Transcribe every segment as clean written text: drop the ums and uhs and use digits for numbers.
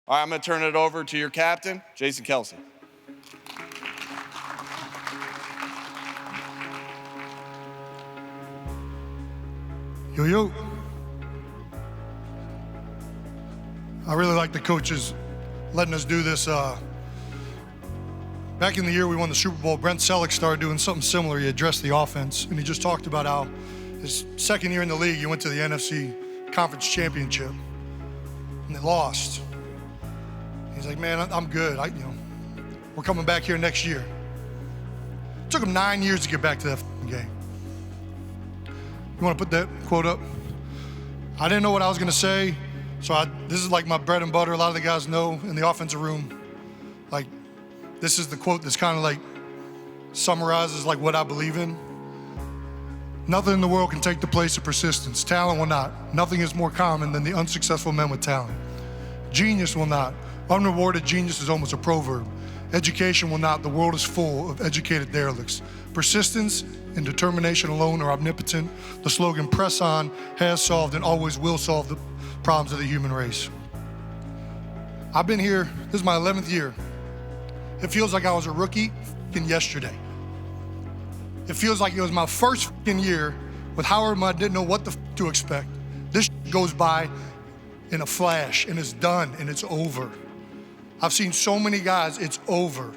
All right, I'm going to turn it over to your captain, Jason Kelsey. Yo. I really like the coaches letting us do this. Back in the year we won the Super Bowl, Brent Selleck started doing something similar. He addressed the offense, and he just talked about how his second year in the league, he went to the NFC Conference Championship, and they lost. He's like, man, I'm good. We're coming back here next year. It took him 9 years to get back to that game. You want to put that quote up? I didn't know what I was going to say, so this is like my bread and butter. A lot of the guys know in the offensive room, like, this is the quote that's kind of like summarizes like what I believe in. Nothing in the world can take the place of persistence. Talent will not. Nothing is more common than the unsuccessful men with talent. Genius will not. Unrewarded genius is almost a proverb. Education will not. The world is full of educated derelicts. Persistence and determination alone are omnipotent. The slogan, press on, has solved and always will solve the problems of the human race. I've been here, this is my 11th year. It feels like I was a rookie yesterday. It feels like it was my first year with Howard. I didn't know what to expect. This goes by in a flash, and it's done, and it's over. I've seen so many guys, it's over.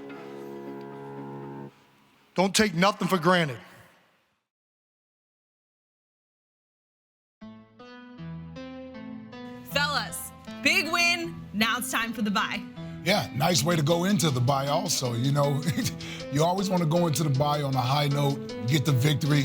Don't take nothing for granted. Fellas, big win. Now it's time for the bye. Yeah, nice way to go into the bye also. You always want to go into the bye on a high note, get the victory.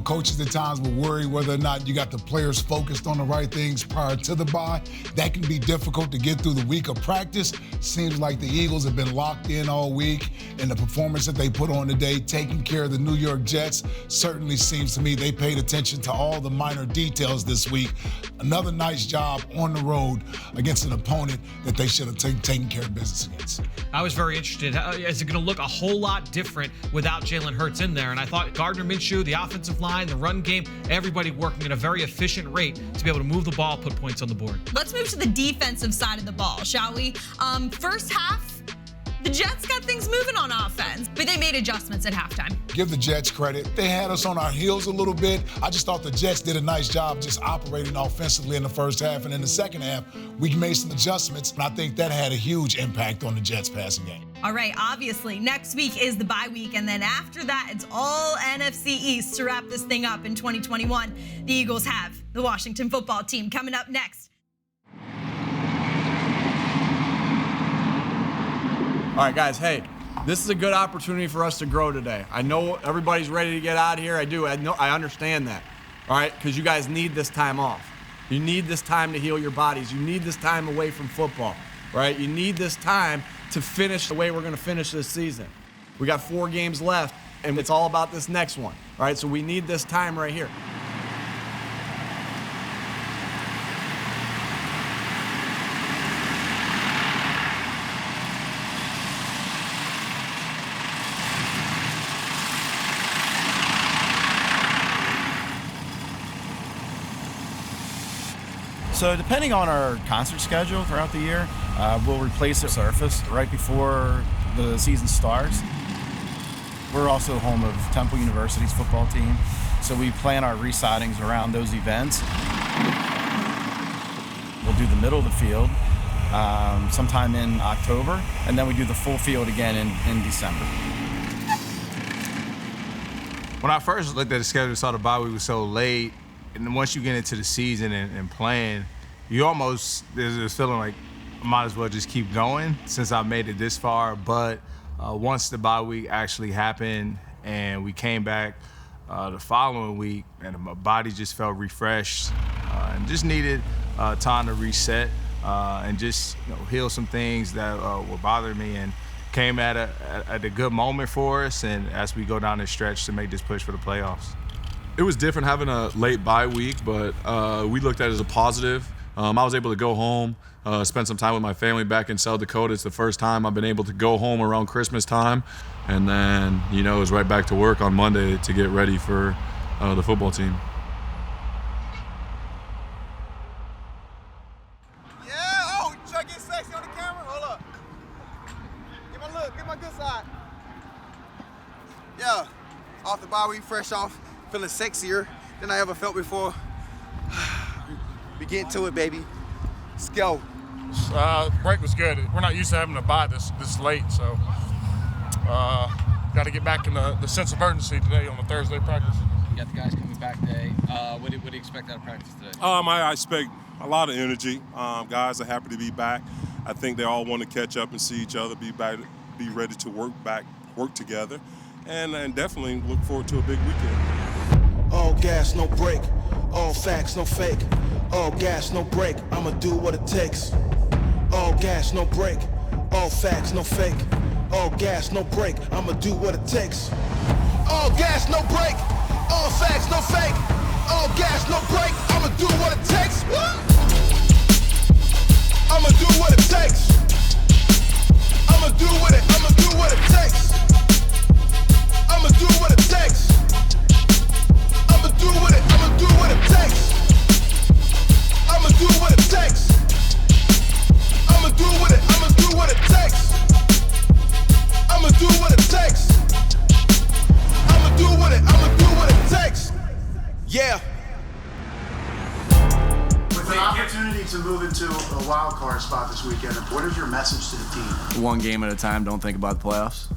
Coaches at times will worry whether or not you got the players focused on the right things prior to the bye. That can be difficult to get through the week of practice. Seems like the Eagles have been locked in all week, and the performance that they put on today, taking care of the New York Jets, certainly seems to me they paid attention to all the minor details this week. Another nice job on the road against an opponent that they should have taken care of business against. I was very interested. Is it going to look a whole lot different without Jalen Hurts in there? And I thought Gardner Minshew, the offensive line, the run game, everybody working at a very efficient rate to be able to move the ball, put points on the board. Let's move to the defensive side of the ball, shall we? First half, the Jets got things moving on offense, but they made adjustments at halftime. Give the Jets credit. They had us on our heels a little bit. I just thought the Jets did a nice job just operating offensively in the first half. And in the second half, we made some adjustments, and I think that had a huge impact on the Jets' passing game. All right, obviously, next week is the bye week, and then after that, it's all NFC East to wrap this thing up in 2021. The Eagles have the Washington football team coming up next. All right, guys, hey, this is a good opportunity for us to grow today. I know everybody's ready to get out of here. I understand that, all right, because you guys need this time off. You need this time to heal your bodies. You need this time away from football, right? You need this time to finish the way we're going to finish this season. We got 4 games left, and it's all about this next one, right? So we need this time right here. So depending on our concert schedule throughout the year, we'll replace the surface right before the season starts. We're also home of Temple University's football team, so we plan our re-sidings around those events. We'll do the middle of the field sometime in October, and then we do the full field again in December. When I first looked at the schedule, saw the bye week was so late, and then once you get into the season and playing, you almost, there's this feeling like I might as well just keep going since I made it this far. But once the bye week actually happened and we came back the following week, and my body just felt refreshed and just needed time to reset and just heal some things that were bothering me, and came at a good moment for us, and as we go down this stretch to make this push for the playoffs. It was different having a late bye week, but we looked at it as a positive. I was able to go home, spend some time with my family back in South Dakota. It's the first time I've been able to go home around Christmas time. And then, it was right back to work on Monday to get ready for the football team. Yeah, oh, you try to get sexy on the camera? the bye week fresh off, feeling sexier than I ever felt before. We get to it, baby. Let's go. Break was good. We're not used to having to bye this late, so got to get back in the sense of urgency today on the Thursday practice. You got the guys coming back today. What do you expect out of practice today? I expect a lot of energy. Guys are happy to be back. I think they all want to catch up and see each other, be ready to work together, and definitely look forward to a big weekend. All gas, no break. All facts, no fake. All gas, no break. I'ma do what it takes. All gas, no break. All facts, no fake. All gas, no break. I'ma do what it takes. All gas, no break. All facts, no fake. All gas, no break. I'ma do what it takes. I'ma do what it takes. I'ma do what it takes. I'ma do what it takes. I'ma do what it takes. I'ma do what it takes. I'ma do what it takes. I'ma do what it takes. I'ma do what it takes. Yeah. With the opportunity to move into a wild card spot this weekend, what is your message to the team? One game at a time. Don't think about the playoffs.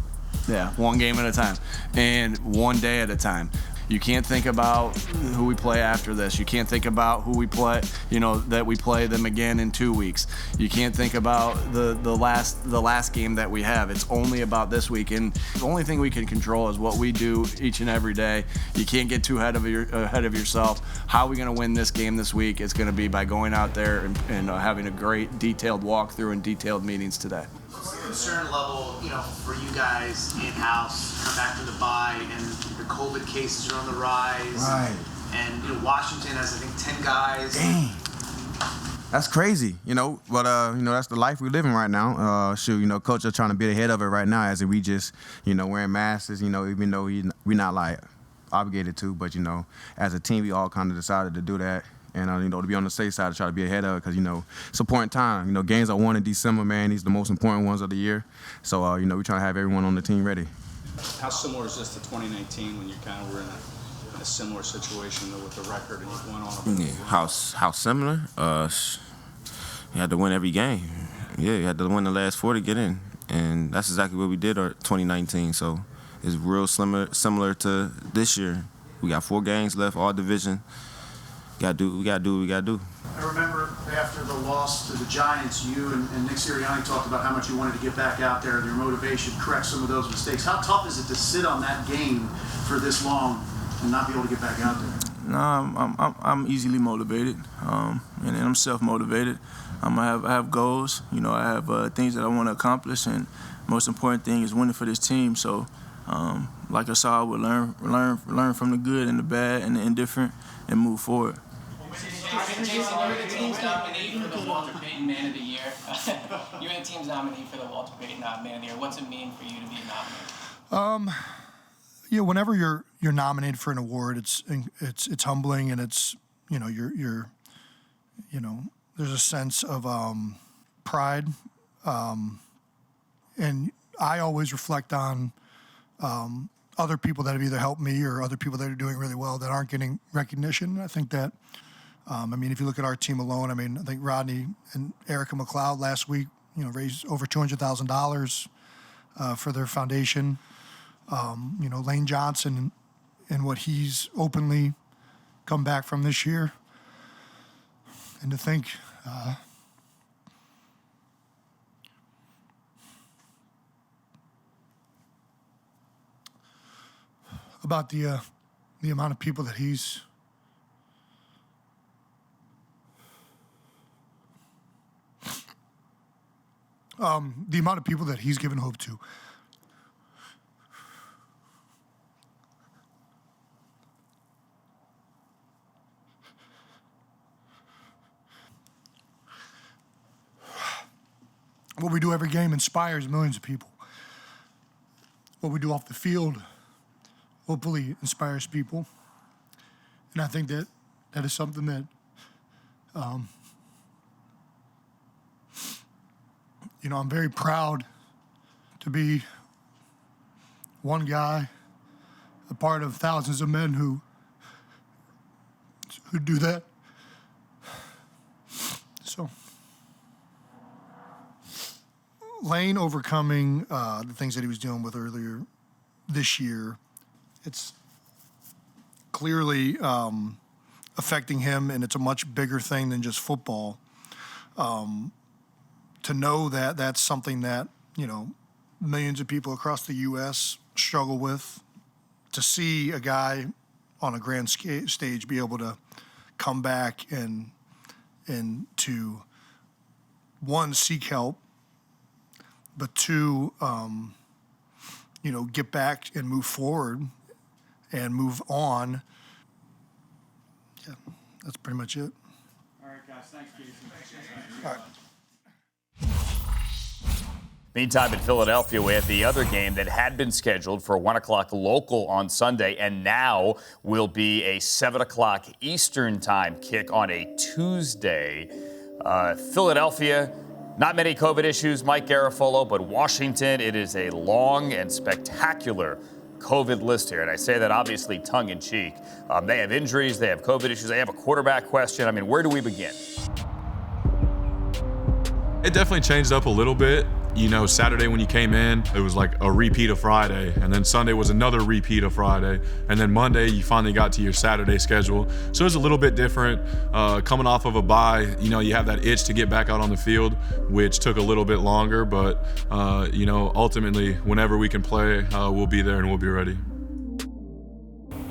Yeah, one game at a time. And one day at a time. You can't think about who we play after this. You can't think about who we play, that we play them again in 2 weeks. You can't think about the last game that we have. It's only about this week. And the only thing we can control is what we do each and every day. You can't get too ahead of yourself. How are we going to win this game this week? It's going to be by going out there and having a great detailed walkthrough and detailed meetings today. What's the concern level, for you guys in-house, come back from the bye, and the COVID cases are on the rise. Right. And Washington has, I think, 10 guys. Dang. That's crazy, but that's the life we live in right now. Coach is trying to be ahead of it right now as we just, wearing masks, even though we're not like obligated to, but as a team we all kind of decided to do that. And, to be on the safe side to try to be ahead of it because, it's important time. Games are won in December, man. These are the most important ones of the year. So, we're trying to have everyone on the team ready. How similar is this to 2019 when you kind of were in a similar situation with the record and you went on? How similar? You had to win every game. Yeah, you had to win the last 4 to get in. And that's exactly what we did in 2019. So it's real similar to this year. We got 4 games left, all division. We gotta do what we gotta do. I remember after the loss to the Giants, you and Nick Sirianni talked about how much you wanted to get back out there and your motivation, correct some of those mistakes. How tough is it to sit on that game for this long and not be able to get back out there? No, I'm easily motivated, and I'm self-motivated. I have goals. I have things that I want to accomplish, and most important thing is winning for this team. So, like us all, we'll learn from the good and the bad and the indifferent, and move forward. Jason, you're the team's nominee for the Walter Payton Man of the Year. You're the team's nominee for the Walter Payton Man of the Year. What's it mean for you to be nominated? Whenever you're nominated for an award, it's humbling, and it's you're there's a sense of pride, and I always reflect on other people that have either helped me or other people that are doing really well that aren't getting recognition. I think that, if you look at our team alone, I think Rodney and Erica Macleod last week, raised over $200,000 for their foundation. Lane Johnson and what he's openly come back from this year. And to think, about the amount of people that he's given hope to. What we do every game inspires millions of people. What we do off the field hopefully inspires people. And I think that is something that, I'm very proud to be one guy a part of thousands of men who do that. So, Lane overcoming the things that he was dealing with earlier this year, it's clearly affecting him, and it's a much bigger thing than just football. To know that that's something that, millions of people across the U.S. struggle with, to see a guy on a grand stage be able to come back and to, one, seek help, but two, get back and move forward and move on. Yeah, that's pretty much it. All right, guys. Thanks, Casey. All right. Meantime, in Philadelphia, we had the other game that had been scheduled for 1 o'clock local on Sunday and now will be a 7 o'clock Eastern time kick on a Tuesday. Philadelphia, not many COVID issues, Mike Garafolo, but Washington, it is a long and spectacular COVID list here. And I say that obviously tongue-in-cheek. They have injuries, they have COVID issues, they have a quarterback question. I mean, where do we begin? It definitely changed up a little bit. Saturday when you came in, it was like a repeat of Friday. And then Sunday was another repeat of Friday. And then Monday, you finally got to your Saturday schedule. So it was a little bit different. Coming off of a bye, you have that itch to get back out on the field, which took a little bit longer. But, ultimately, whenever we can play, we'll be there and we'll be ready.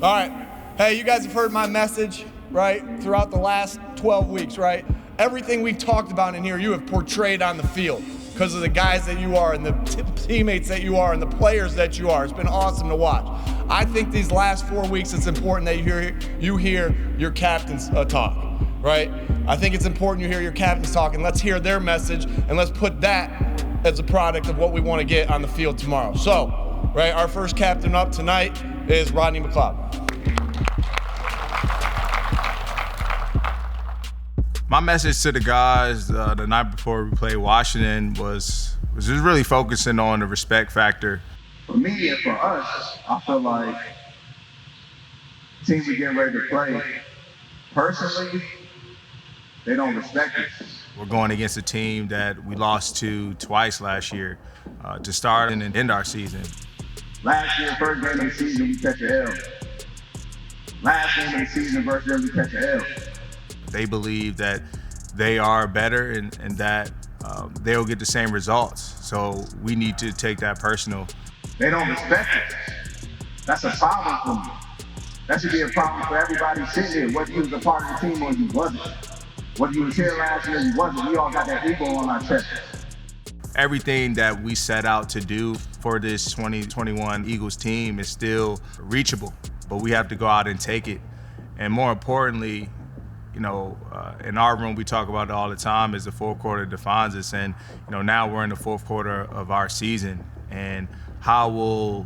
All right. Hey, you guys have heard my message, right, throughout the last 12 weeks, right? Everything we've talked about in here, you have portrayed on the field because of the guys that you are and the teammates that you are and the players that you are. It's been awesome to watch. I think these last 4 weeks, it's important that you hear your captains talk, right? I think it's important you hear your captains talk, and let's hear their message, and let's put that as a product of what we want to get on the field tomorrow. So, right, our first captain up tonight is Rodney Macleod. My message to the guys the night before we played Washington was just really focusing on the respect factor. For me and for us, I feel like the team we're getting ready to play, personally, they don't respect us. We're going against a team that we lost to twice last year to start and end our season. Last year, first game of the season, we catch a L. Last game of the season versus them, we catch a L. They believe that they are better and that they'll get the same results. So we need to take that personal. They don't respect us. That's a problem for me. That should be a problem for everybody sitting here, whether you was a part of the team or you wasn't. Whether you was here last year or you wasn't, we all got that ego on our chest. Everything that we set out to do for this 2021 Eagles team is still reachable, but we have to go out and take it. And more importantly, in our room, we talk about it all the time, is the fourth quarter defines us. And, now we're in the fourth quarter of our season. And how will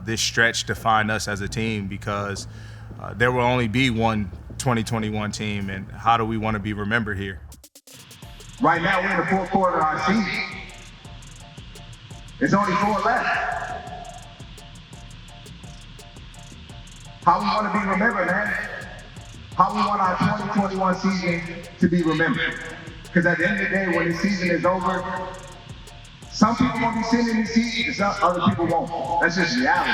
this stretch define us as a team? Because there will only be one 2021 team. And how do we want to be remembered here? Right now, we're in the fourth quarter of our season. There's only 4 left. How we want to be remembered, man? How we want our 2021 season to be remembered. Because at the end of the day, when the season is over, some people won't be sitting in the seat, and some other people won't. That's just reality.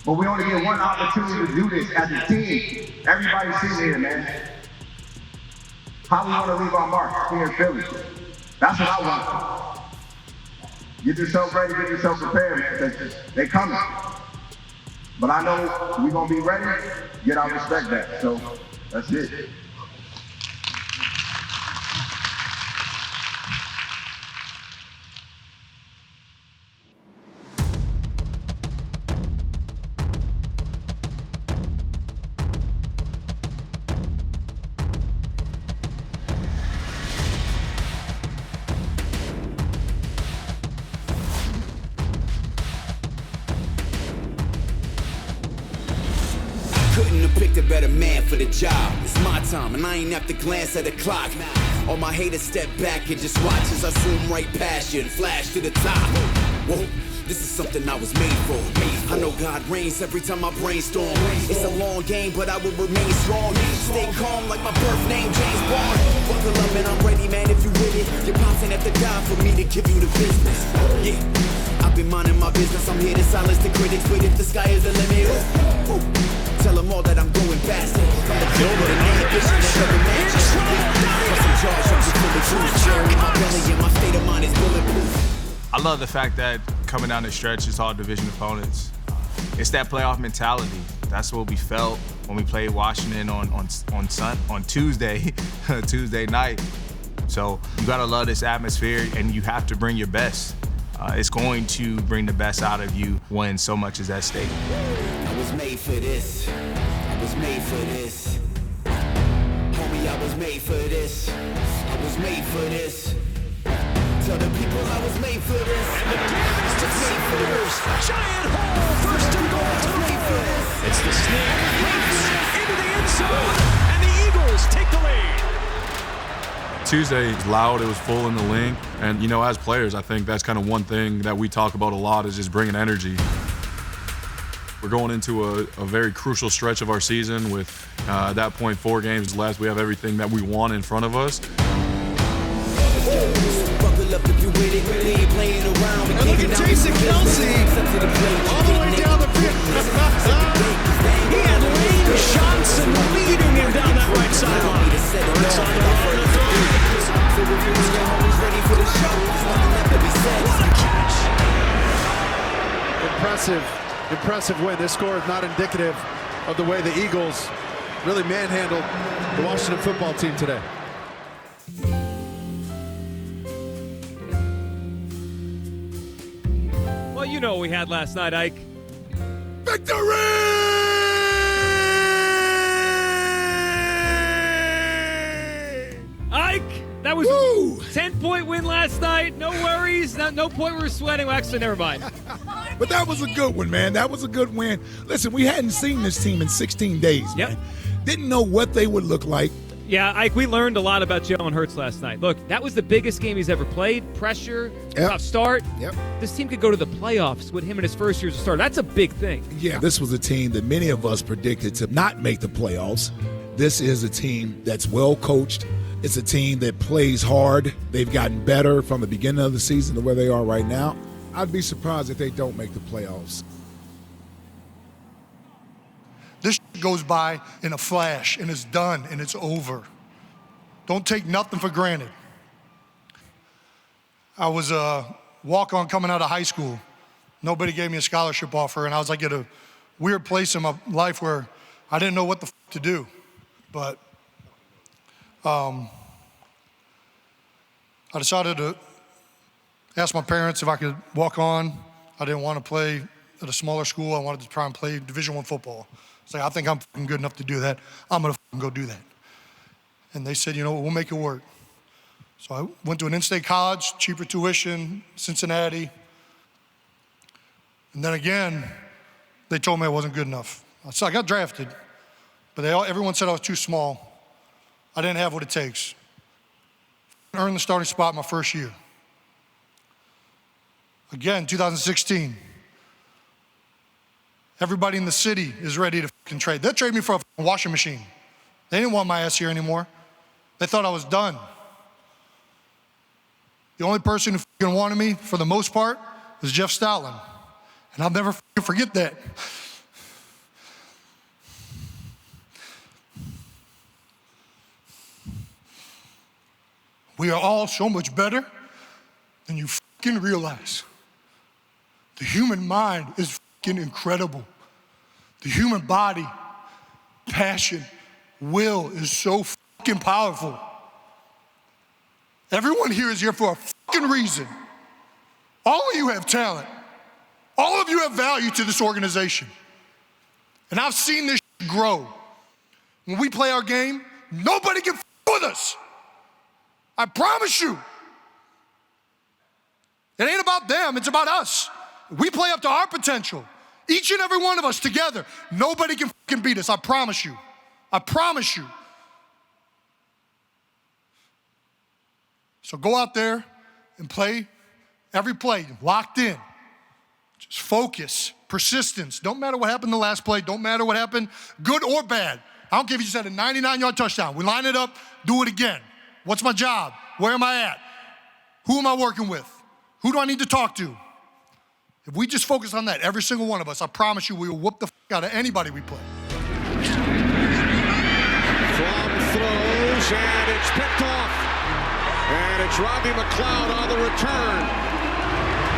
But we only get one opportunity to do this as a team. Everybody sitting here, man. How we want to leave our mark here in Philly. That's what I want. Get yourself ready, get yourself prepared, man, because they coming. But I know we're going to be ready, get our respect back. So that's it. Couldn't have picked a better man for the job. It's my time, and I ain't have to glance at the clock. All my haters step back and just watch as I zoom right past you and flash to the top. Whoa. This is something I was made for. I know God reigns every time I brainstorm. It's a long game, but I will remain strong. Stay calm like my birth name, James Bond. Buckle up and I'm ready, man, if you with it. Your pops ain't have to die for me to give you the business. Yeah, I've been minding my business. I'm here to silence the critics, but if the sky is the limit, tell them all that I'm going faster. From the field with an ambition that every man just bust some charge, I'm just fully true. Air in my belly and my state of mind is bulletproof. I love the fact that coming down the stretch, it's all division opponents. It's that playoff mentality. That's what we felt when we played Washington on Tuesday, Tuesday night. So you gotta love this atmosphere, and you have to bring your best. It's going to bring the best out of you when so much is at stake. I was made for this. I was made for this. Homie, I was made for this. I was made for this. Tell the people I was made for this. And the damage to Sanders. Giant hole, first and goal. It's the snake race into the end zone, and the Eagles take the lead. Tuesday was loud, it was full in the link, and you know, as players, I think that's kind of one thing that we talk about a lot is just bringing energy. We're going into a very crucial stretch of our season with, at that point, 4 games left. We have everything that we want in front of us. Up if you with it, we ain't playing around. And look at Jason Kelsey all the way down the field. He had Lane Johnson leading him down that right sideline. Right sideline to throw. What a catch. Impressive win. This score is not indicative of the way the Eagles really manhandled the Washington football team today. Well, you know what we had last night, Ike. Victory! Ike, that was a 10-point win last night. No worries. No point we were sweating. Well, actually, never mind. But that was a good one, man. That was a good win. Listen, we hadn't seen this team in 16 days, man. Didn't know what they would look like. Yeah, Ike, we learned a lot about Jalen Hurts last night. Look, that was the biggest game he's ever played. Pressure, tough start. This team could go to the playoffs with him in his first year as a starter. That's a big thing. Yeah, this was a team that many of us predicted to not make the playoffs. This is a team that's well coached. It's a team that plays hard. They've gotten better from the beginning of the season to where they are right now. I'd be surprised if they don't make the playoffs. This goes by in a flash, and it's done, and it's over. Don't take nothing for granted. I was a walk-on coming out of high school. Nobody gave me a scholarship offer, and I was like at a weird place in my life where I didn't know what the to do. But I decided to ask my parents if I could walk on. I didn't want to play at a smaller school. I wanted to try and play Division I football. I was like, I think I'm good enough to do that. I'm going to go do that. And they said, you know what, we'll make it work. So I went to an in-state college, cheaper tuition, Cincinnati. And then again, they told me I wasn't good enough. So I got drafted, but everyone said I was too small. I didn't have what it takes. I earned the starting spot my first year. Again, 2016. Everybody in the city is ready to fucking trade. They'll trade me for a washing machine. They didn't want my ass here anymore. They thought I was done. The only person who fucking wanted me, for the most part, was Jeff Stoutland. And I'll never fucking forget that. We are all so much better than you fucking realize. The human mind is fucking incredible. The human body, passion, will is so fucking powerful. Everyone here is here for a fucking reason. All of you have talent. All of you have value to this organization. And I've seen this grow. When we play our game, nobody can with us. I promise you. It ain't about them, it's about us. We play up to our potential. Each and every one of us together. Nobody can fucking beat us, I promise you. I promise you. So go out there and play every play, locked in. Just focus, persistence. Don't matter what happened the last play. Don't matter what happened, good or bad. I don't care if you just had a 99-yard touchdown. We line it up, do it again. What's my job? Where am I at? Who am I working with? Who do I need to talk to? If we just focus on that, every single one of us, I promise you we will whoop the out of anybody we play. From throws, and it's picked off. And it's Rodney Macleod on the return.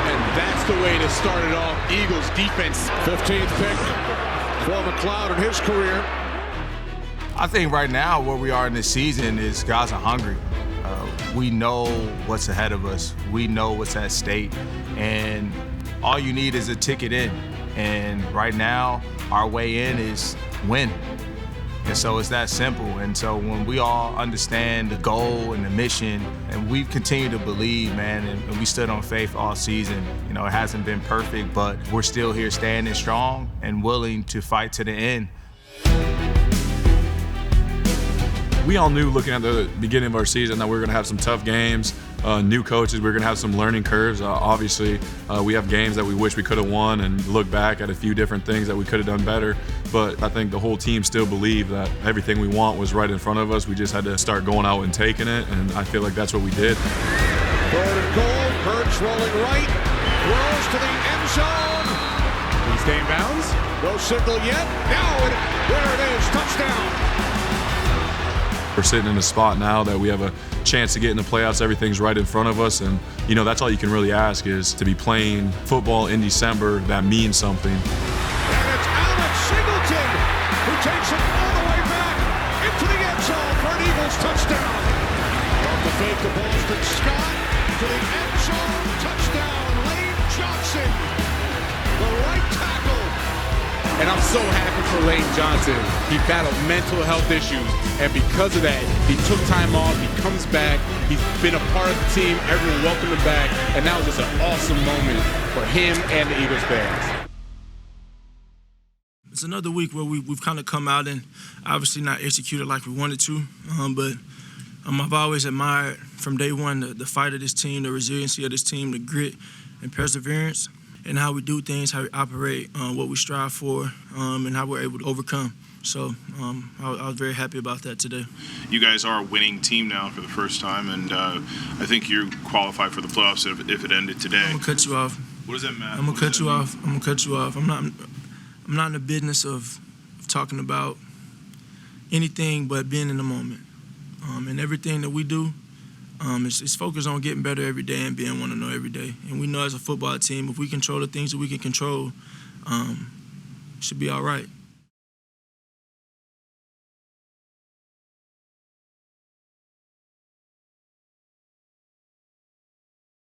And that's the way to start it off. Eagles defense. 15th pick for Macleod in his career. I think right now where we are in this season is guys are hungry. We know what's ahead of us. We know what's at stake. And all you need is a ticket in. And right now, our way in is win. And so it's that simple. And so when we all understand the goal and the mission, and we continue to believe, man, and we stood on faith all season. You know, it hasn't been perfect, but we're still here standing strong and willing to fight to the end. We all knew looking at the beginning of our season that we were going to have some tough games, new coaches, we were going to have some learning curves. Obviously, we have games that we wish we could have won and look back at a few different things that we could have done better. But I think the whole team still believed that everything we want was right in front of us. We just had to start going out and taking it, and I feel like that's what we did. 3rd and goal, Hurts rolling right, throws to the end zone. He stay in bounds, no signal yet. Now, there it is, touchdown. We're sitting in a spot now that we have a chance to get in the playoffs. Everything's right in front of us. And, you know, that's all you can really ask is to be playing football in December that means something. And it's Alex Singleton who takes it all the way back into the end zone for an Eagles touchdown. Off the fake to Boston Scott to the end zone touchdown. Lane Johnson, the right tackle. And I'm so happy for Lane Johnson. He battled mental health issues, and because of that, he took time off, he comes back, he's been a part of the team, everyone welcomed him back, and that was just an awesome moment for him and the Eagles fans. It's another week where we've kind of come out and obviously not executed like we wanted to, but I've always admired from day one the fight of this team, the resiliency of this team, the grit and perseverance, and how we do things, how we operate, what we strive for, and how we're able to overcome. So I was very happy about that today. You guys are a winning team now for the first time, and I think you're qualified for the playoffs if it ended today. I'm gonna cut you off. What does that matter? I'm gonna cut you off. I'm gonna cut you off. I'm not in the business of talking about anything but being in the moment. And everything that we do, it's focused on getting better every day and being 1-0 every day. And we know as a football team, if we control the things that we can control, it should be all right.